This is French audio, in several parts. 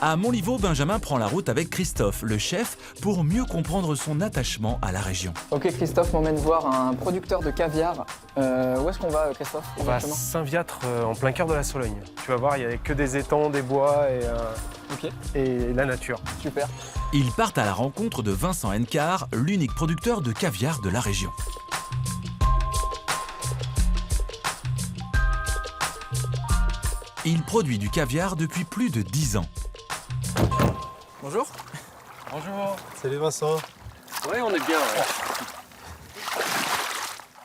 À Montlivaud, Benjamin prend la route avec Christophe, le chef, pour mieux comprendre son attachement à la région. Ok, Christophe m'emmène voir un producteur de caviar. Où est-ce qu'on va, Christophe? On va à Saint-Viâtre, en plein cœur de la Sologne. Tu vas voir, il n'y a que des étangs, des bois et la nature. Super. Ils partent à la rencontre de Vincent Hencar, l'unique producteur de caviar de la région. Il produit du caviar depuis plus de 10 ans. Bonjour. Bonjour. Salut Vincent. Ouais, on est bien.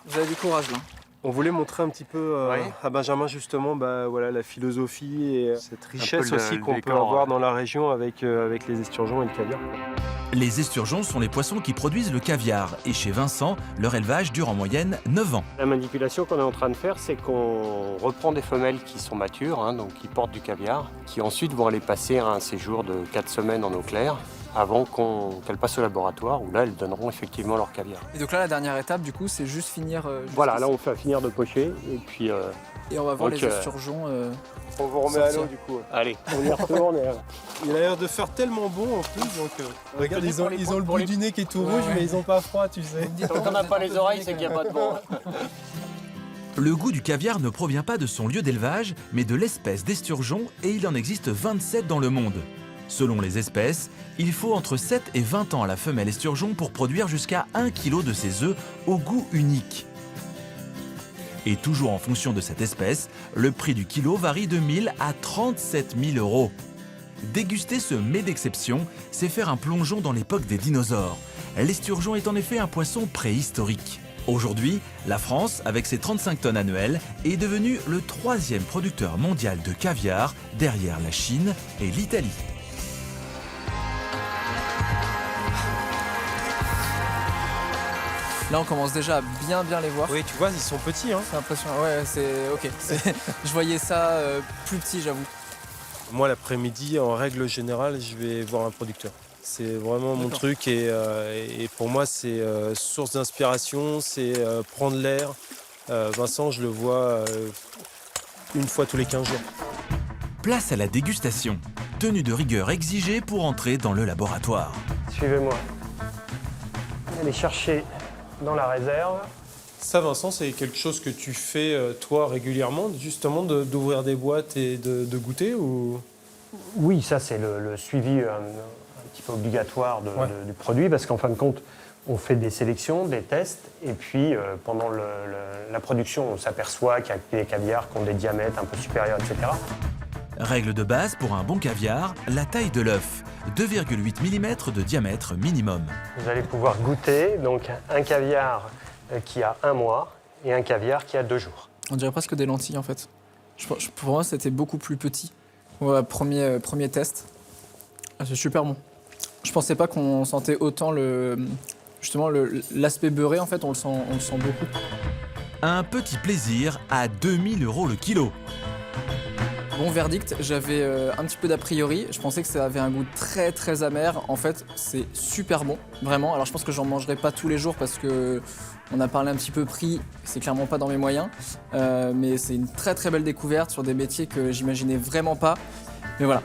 Vous avez du courage là. On voulait montrer un petit peu à Benjamin justement voilà, la philosophie et cette richesse aussi qu'on peut avoir dans la région avec les esturgeons et le caviar. Les esturgeons sont les poissons qui produisent le caviar et chez Vincent, leur élevage dure en moyenne 9 ans. La manipulation qu'on est en train de faire, c'est qu'on reprend des femelles qui sont matures, donc qui portent du caviar, qui ensuite vont aller passer un séjour de 4 semaines en eau claire avant qu'elles passent au laboratoire où là elles donneront effectivement leur caviar. Et donc là la dernière étape du coup c'est juste finir... voilà, là on fait finir de pocher et puis... et on va voir les esturgeons... On vous remet à l'eau du coup. Allez, on y retourne. Il a l'air de faire tellement bon en plus, donc regarde, ils ont le bout du nez qui est tout rouge, mais ils n'ont pas froid, tu sais. Tant qu'on n'a pas les oreilles, c'est qu'il n'y a pas de vent. Le goût du caviar ne provient pas de son lieu d'élevage, mais de l'espèce d'esturgeon et il en existe 27 dans le monde. Selon les espèces, il faut entre 7 et 20 ans à la femelle esturgeon pour produire jusqu'à 1 kg de ses œufs au goût unique. Et toujours en fonction de cette espèce, le prix du kilo varie de 1 000 à 37 000 euros. Déguster ce mets d'exception, c'est faire un plongeon dans l'époque des dinosaures. L'esturgeon est en effet un poisson préhistorique. Aujourd'hui, la France, avec ses 35 tonnes annuelles, est devenue le 3e producteur mondial de caviar, derrière la Chine et l'Italie. Là on commence déjà à bien les voir. Oui, tu vois, ils sont petits. Hein. C'est impressionnant, ouais, c'est... Ok. Je voyais ça plus petit, j'avoue. Moi, l'après-midi, en règle générale, je vais voir un producteur. C'est vraiment mon truc et pour moi, c'est source d'inspiration, c'est prendre l'air. Vincent, je le vois une fois tous les 15 jours. Place à la dégustation. Tenue de rigueur exigée pour entrer dans le laboratoire. Suivez-moi. Allez chercher dans la réserve. Ça, Vincent, c'est quelque chose que tu fais, toi, régulièrement, justement, d'ouvrir des boîtes et de goûter ou... Oui, ça, c'est le suivi un petit peu obligatoire du produit, parce qu'en fin de compte, on fait des sélections, des tests, et puis pendant la production, on s'aperçoit qu'il y a des caviars qui ont des diamètres un peu supérieurs, etc. Règle de base pour un bon caviar, la taille de l'œuf, 2,8 mm de diamètre minimum. Vous allez pouvoir goûter donc un caviar qui a 1 mois et un caviar qui a 2 jours. On dirait presque des lentilles en fait. Pour moi c'était beaucoup plus petit. Ouais, premier test. Ah, c'est super bon. Je pensais pas qu'on sentait autant l'aspect beurré en fait, on le sent beaucoup. Un petit plaisir à 2 000 € le kilo. Bon verdict, j'avais un petit peu d'a priori, je pensais que ça avait un goût très amer. En fait, c'est super bon, vraiment. Alors je pense que j'en mangerai pas tous les jours parce que on a parlé un petit peu prix, c'est clairement pas dans mes moyens. Mais c'est une très belle découverte sur des métiers que j'imaginais vraiment pas. Mais voilà,